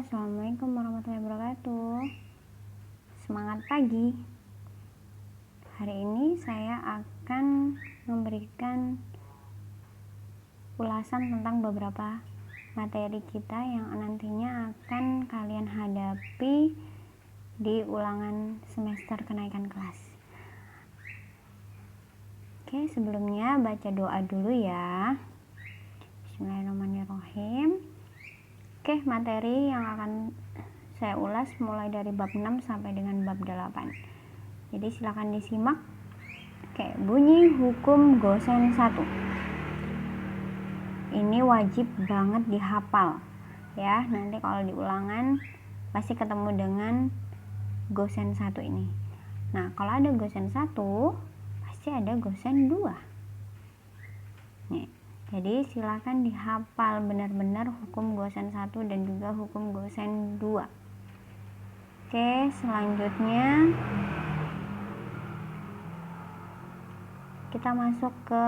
Assalamualaikum warahmatullahi wabarakatuh. Semangat pagi. Hari ini saya akan memberikan ulasan tentang beberapa materi kita yang nantinya akan kalian hadapi di ulangan semester kenaikan kelas. Oke, sebelumnya baca doa dulu ya. Bismillahirrahmanirrahim. Oke, materi yang akan saya ulas mulai dari bab 6 sampai dengan bab 8. Jadi silakan disimak. Oke, bunyi hukum gosen 1. Ini wajib banget dihafal ya. Nanti kalau di ulangan pasti ketemu dengan gosen 1 ini. Nah, kalau ada gosen 1 pasti ada gosen 2. Nih. Jadi silakan dihafal benar-benar hukum gosen 1 dan juga hukum gosen 2. Oke, selanjutnya kita masuk ke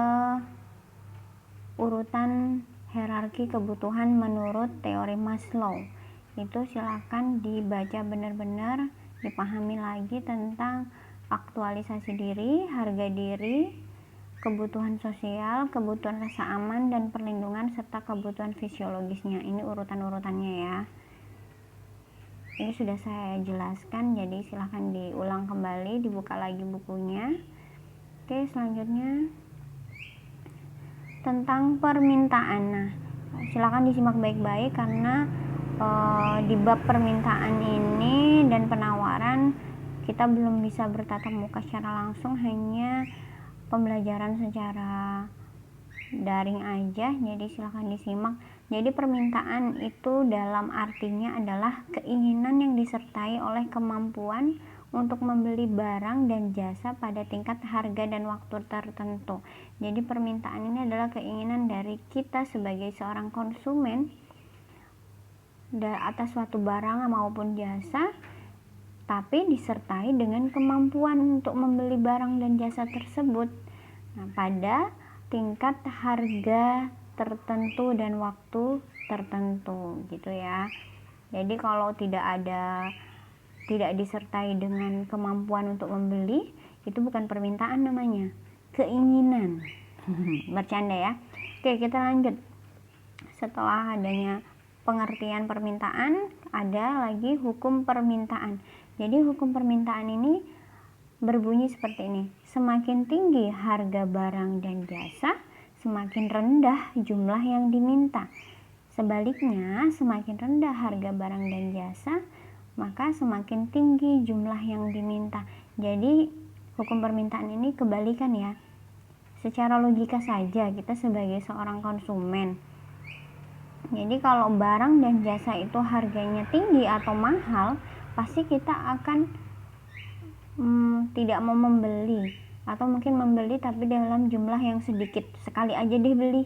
urutan hierarki kebutuhan menurut teori Maslow. Itu silakan dibaca benar-benar, dipahami lagi tentang aktualisasi diri, harga diri, kebutuhan sosial, kebutuhan rasa aman dan perlindungan, serta kebutuhan fisiologisnya. Ini urutan-urutannya ya. Ini sudah saya jelaskan, jadi silahkan diulang kembali, dibuka lagi bukunya. Oke, selanjutnya tentang permintaan. Nah, silahkan disimak baik-baik karena di bab permintaan ini dan penawaran kita belum bisa bertatap muka secara langsung, hanya pembelajaran secara daring aja, jadi silahkan disimak. Jadi permintaan itu dalam artinya adalah keinginan yang disertai oleh kemampuan untuk membeli barang dan jasa pada tingkat harga dan waktu tertentu. Jadi permintaan ini adalah keinginan dari kita sebagai seorang konsumen atas suatu barang maupun jasa, tapi disertai dengan kemampuan untuk membeli barang dan jasa tersebut. Nah, pada tingkat harga tertentu dan waktu tertentu gitu ya. Jadi kalau tidak disertai dengan kemampuan untuk membeli, itu bukan permintaan namanya, keinginan. Bercanda ya. Oke, kita lanjut. Setelah adanya pengertian permintaan, ada lagi hukum permintaan. Jadi hukum permintaan ini berbunyi seperti ini: semakin tinggi harga barang dan jasa, semakin rendah jumlah yang diminta. Sebaliknya, semakin rendah harga barang dan jasa, maka semakin tinggi jumlah yang diminta. Jadi hukum permintaan ini kebalikan ya. Secara logika saja kita sebagai seorang konsumen, jadi kalau barang dan jasa itu harganya tinggi atau mahal, pasti kita akan tidak mau membeli, atau mungkin membeli tapi dalam jumlah yang sedikit, sekali aja deh beli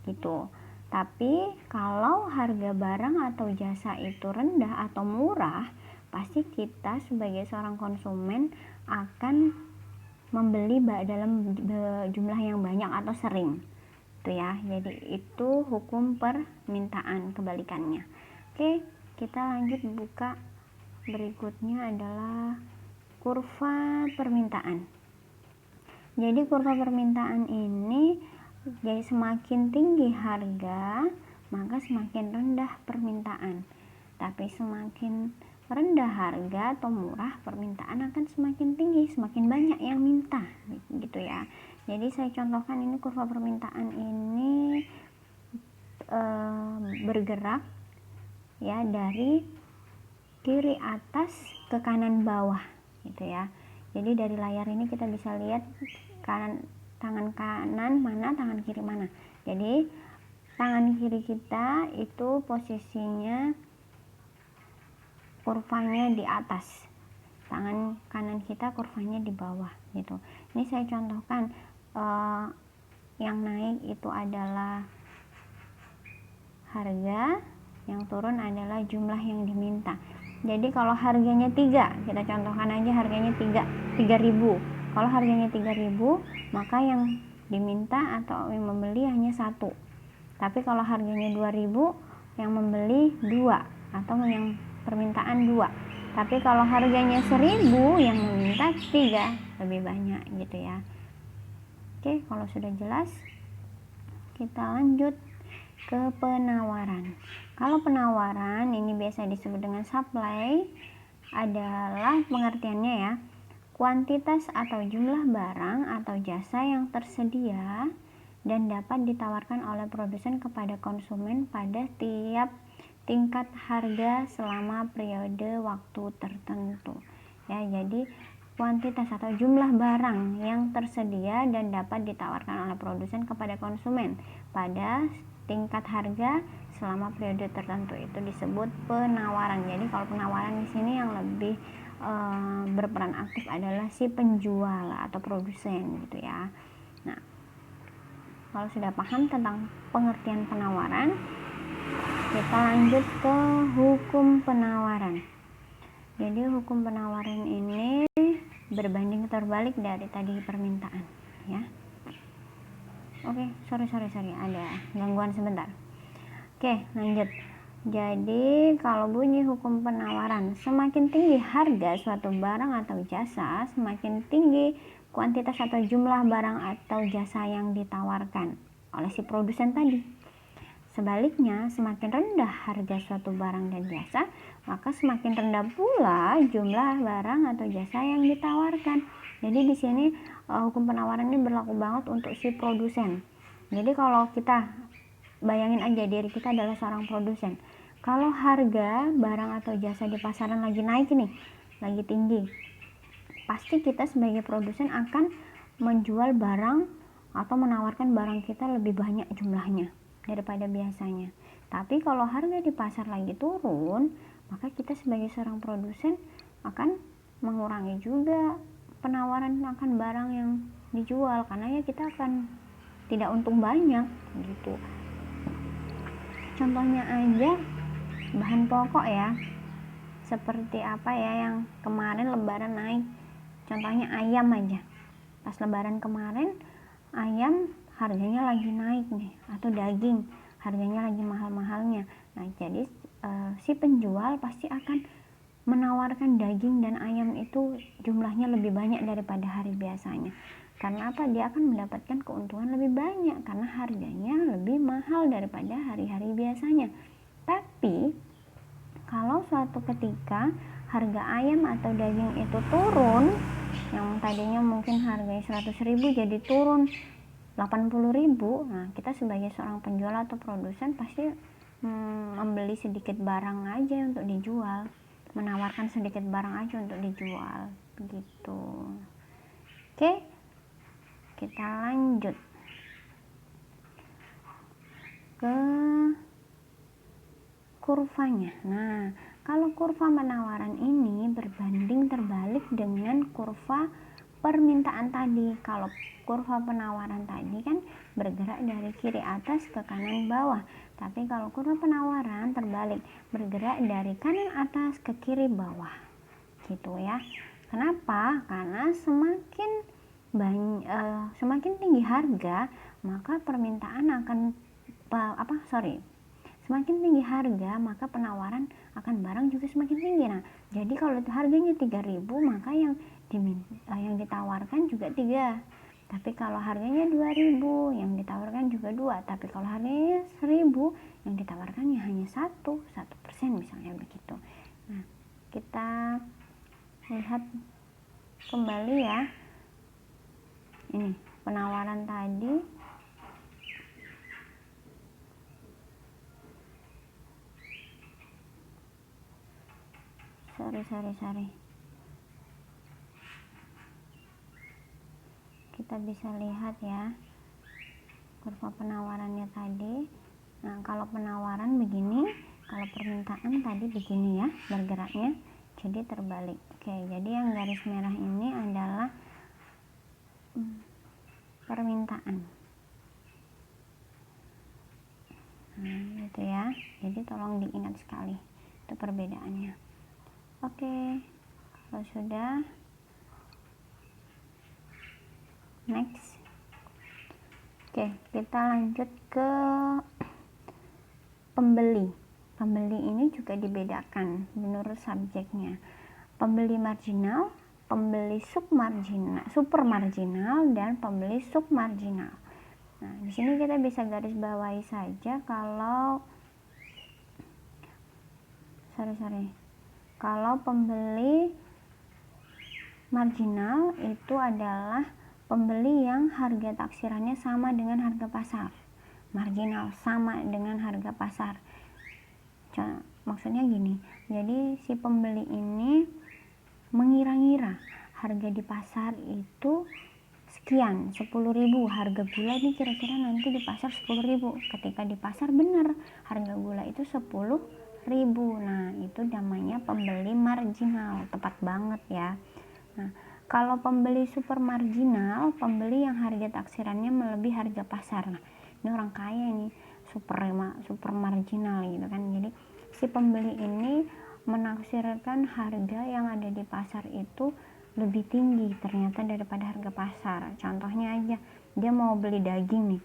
gitu. Tapi kalau harga barang atau jasa itu rendah atau murah, pasti kita sebagai seorang konsumen akan membeli dalam jumlah yang banyak atau sering itu ya. Jadi itu hukum permintaan, kebalikannya. Oke, kita lanjut buka. Berikutnya adalah kurva permintaan. Jadi kurva permintaan ini, jadi semakin tinggi harga maka semakin rendah permintaan, tapi semakin rendah harga atau murah, permintaan akan semakin tinggi, semakin banyak yang minta gitu ya. Jadi saya contohkan ini kurva permintaan ini bergerak ya dari kiri atas ke kanan bawah gitu ya. Jadi dari layar ini kita bisa lihat tangan kanan mana, tangan kiri mana. Jadi tangan kiri kita itu posisinya kurvanya di atas, tangan kanan kita kurvanya di bawah gitu. Ini saya contohkan, yang naik itu adalah harga, yang turun adalah jumlah yang diminta. Jadi kalau harganya 3, kita contohkan aja harganya 3.000. Kalau harganya 3.000, maka yang diminta atau yang membeli hanya 1. Tapi kalau harganya 2.000, yang membeli 2. atau yang permintaan 2. Tapi kalau harganya 1.000 yang meminta 3, lebih banyak gitu ya. Oke, kalau sudah jelas, kita lanjut ke penawaran. Kalau penawaran ini biasa disebut dengan supply, adalah pengertiannya ya, kuantitas atau jumlah barang atau jasa yang tersedia dan dapat ditawarkan oleh produsen kepada konsumen pada tiap tingkat harga selama periode waktu tertentu ya. Jadi kuantitas atau jumlah barang yang tersedia dan dapat ditawarkan oleh produsen kepada konsumen pada tingkat harga selama periode tertentu itu disebut penawaran. Jadi kalau penawaran di sini yang lebih berperan aktif adalah si penjual atau produsen gitu ya. Nah, kalau sudah paham tentang pengertian penawaran, kita lanjut ke hukum penawaran. Jadi hukum penawaran ini berbanding terbalik dari tadi permintaan ya. Oke, sorry ada gangguan sebentar. Oke, lanjut. Jadi kalau bunyi hukum penawaran, semakin tinggi harga suatu barang atau jasa, semakin tinggi kuantitas atau jumlah barang atau jasa yang ditawarkan oleh si produsen tadi. Sebaliknya, semakin rendah harga suatu barang dan jasa, maka semakin rendah pula jumlah barang atau jasa yang ditawarkan. Jadi di sini hukum penawaran ini berlaku banget untuk si produsen. Jadi kalau kita bayangin aja diri kita adalah seorang produsen. Kalau harga barang atau jasa di pasaran lagi naik nih, lagi tinggi, pasti kita sebagai produsen akan menjual barang atau menawarkan barang kita lebih banyak jumlahnya daripada biasanya. Tapi kalau harga di pasar lagi turun, maka kita sebagai seorang produsen akan mengurangi juga penawaran akan barang yang dijual, karena ya kita akan tidak untung banyak gitu. Contohnya aja bahan pokok ya, seperti apa ya yang kemarin lebaran naik, contohnya ayam aja. Pas lebaran kemarin ayam harganya lagi naik nih, atau daging harganya lagi mahal-mahalnya. Nah jadi si penjual pasti akan menawarkan daging dan ayam itu jumlahnya lebih banyak daripada hari biasanya. Karena apa? Dia akan mendapatkan keuntungan lebih banyak karena harganya lebih mahal daripada hari-hari biasanya. Tapi kalau suatu ketika harga ayam atau daging itu turun, yang tadinya mungkin harganya 100.000 jadi turun 80.000, nah kita sebagai seorang penjual atau produsen pasti membeli sedikit barang aja untuk dijual, menawarkan sedikit barang aja untuk dijual begitu. Oke, kita lanjut ke kurvanya. Nah, kalau kurva penawaran ini berbanding terbalik dengan kurva permintaan tadi. Kalau kurva penawaran tadi kan bergerak dari kiri atas ke kanan bawah, tapi kalau kurva penawaran terbalik, bergerak dari kanan atas ke kiri bawah gitu ya. Kenapa? Karena semakin tinggi harga, maka permintaan akan semakin tinggi harga, maka penawaran akan barang juga semakin tinggi. Nah, jadi kalau harganya 3.000, maka yang ditawarkan juga 3. Tapi kalau harganya 2.000, yang ditawarkan juga 2. Tapi kalau harganya 1.000, yang ditawarkannya hanya 1% misalnya begitu. Nah, kita lihat kembali ya. Ini penawaran tadi. Sorry. Kita bisa lihat ya kurva penawarannya tadi. Nah, kalau penawaran begini, kalau permintaan tadi begini ya bergeraknya, jadi terbalik. Oke, jadi yang garis merah ini adalah permintaan. Nah, gitu ya. Jadi tolong diingat sekali itu perbedaannya. Oke, kalau sudah, next. Oke, kita lanjut ke pembeli. pembeli ini juga dibedakan menurut subjeknya. Pembeli marginal, pembeli submarginal, supermarginal, dan pembeli submarginal. Nah, di sini kita bisa garis bawahi saja kalau kalau pembeli marginal itu adalah pembeli yang harga taksirannya sama dengan harga pasar. Marginal sama dengan harga pasar. Maksudnya gini, jadi si pembeli ini mengira-ngira harga di pasar itu sekian, 10.000. Harga gula ini kira-kira nanti di pasar 10.000. Ketika di pasar benar harga gula itu 10.000. Nah, itu namanya pembeli marginal, tepat banget ya. Nah, kalau pembeli super marginal, pembeli yang harga taksirannya melebihi harga pasar. Nah, ini orang kaya nih, super marginal gitu kan. Jadi si pembeli ini menaksirkan harga yang ada di pasar itu lebih tinggi ternyata daripada harga pasar. Contohnya aja, dia mau beli daging nih,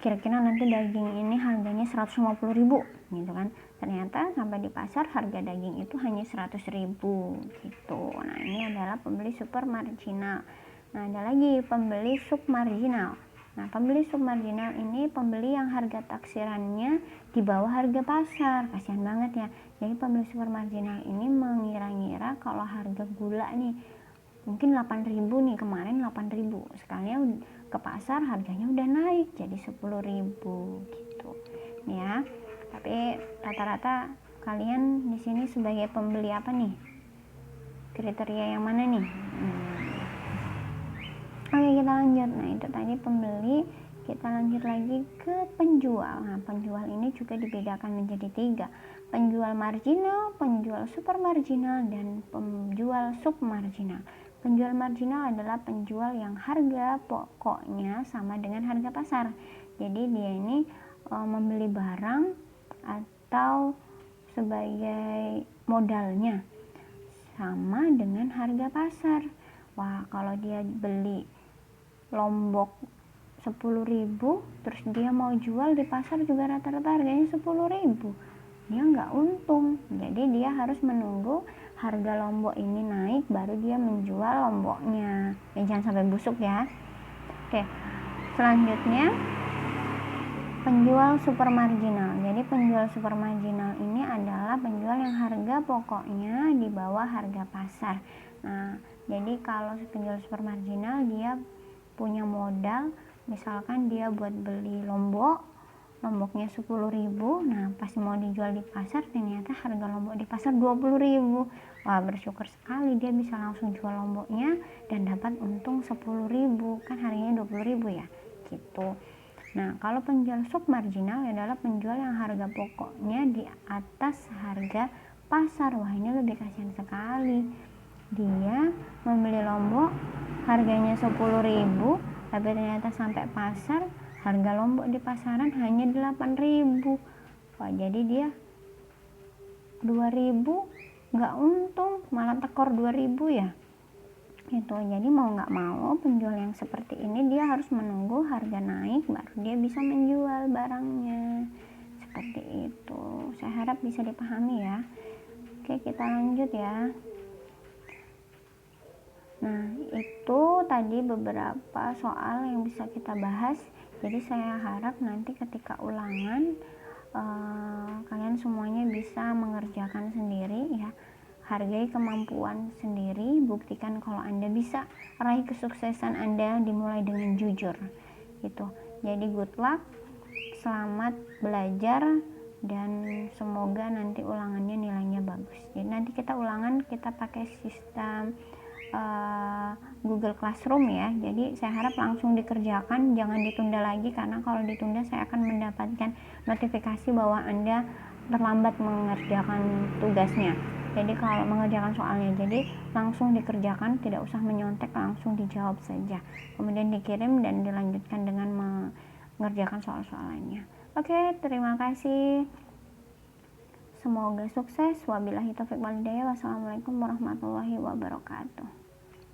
kira-kira nanti daging ini harganya 150.000 gitu kan, ternyata sampai di pasar harga daging itu hanya 100.000 gitu. Nah, ini adalah pembeli super marginal. Nah, ada lagi pembeli submarginal. Nah, pembeli submarginal ini pembeli yang harga taksirannya di bawah harga pasar. Kasihan banget ya. Jadi pembeli super marginal ini mengira-ngira kalau harga gula nih mungkin 8.000 nih, kemarin 8.000, sekalian ke pasar harganya udah naik jadi 10.000 gitu ya. Tapi rata-rata kalian di sini sebagai pembeli apa nih? Kriteria yang mana nih? Oke, kita lanjut. Nah, itu tadi pembeli. Kita lanjut lagi ke penjual. Nah, penjual ini juga dibedakan menjadi 3. Penjual marginal, penjual super marginal, dan penjual submarginal. Penjual marginal adalah penjual yang harga pokoknya sama dengan harga pasar. Jadi dia ini membeli barang atau sebagai modalnya sama dengan harga pasar. Wah, kalau dia beli lombok 10.000 terus dia mau jual di pasar juga rata-rata harganya 10.000, dia nggak untung. Jadi dia harus menunggu harga lombok ini naik baru dia menjual lomboknya. Jangan sampai busuk ya. Oke, selanjutnya penjual super marginal. Jadi penjual super marginal ini adalah penjual yang harga pokoknya di bawah harga pasar. Nah, jadi kalau penjual super marginal dia punya modal, misalkan dia buat beli lomboknya 10.000. Nah, pas mau dijual di pasar ternyata harga lombok di pasar 20.000. Wah, bersyukur sekali dia bisa langsung jual lomboknya dan dapat untung 10.000, kan harganya 20.000 ya gitu. Nah, kalau penjual submarginal adalah penjual yang harga pokoknya di atas harga pasar. Wah, ini lebih kasihan sekali. Dia membeli lombok harganya 10.000, tapi ternyata sampai pasar harga lombok di pasaran hanya 8.000. Wah, jadi dia 2.000 nggak untung, malah tekor 2.000 ya gitu. Jadi mau nggak mau penjual yang seperti ini dia harus menunggu harga naik baru dia bisa menjual barangnya, seperti itu. Saya harap bisa dipahami ya. Oke, kita lanjut ya. Nah, itu tadi beberapa soal yang bisa kita bahas. Jadi saya harap nanti ketika ulangan kalian semuanya bisa mengerjakan sendiri ya. Hargai kemampuan sendiri, buktikan kalau Anda bisa. Raih kesuksesan Anda dimulai dengan jujur gitu. Jadi good luck, selamat belajar, dan semoga nanti ulangannya nilainya bagus. Jadi nanti kita ulangan kita pakai sistem Google Classroom ya. Jadi saya harap langsung dikerjakan, jangan ditunda lagi, karena kalau ditunda saya akan mendapatkan notifikasi bahwa Anda terlambat mengerjakan tugasnya. Jadi kalau mengerjakan soalnya, jadi langsung dikerjakan, tidak usah menyontek, langsung dijawab saja, kemudian dikirim dan dilanjutkan dengan mengerjakan soal-soal lainnya. Oke, terima kasih. Semoga sukses. Wabillahi taufiq wal hidayah. Wassalamualaikum warahmatullahi wabarakatuh.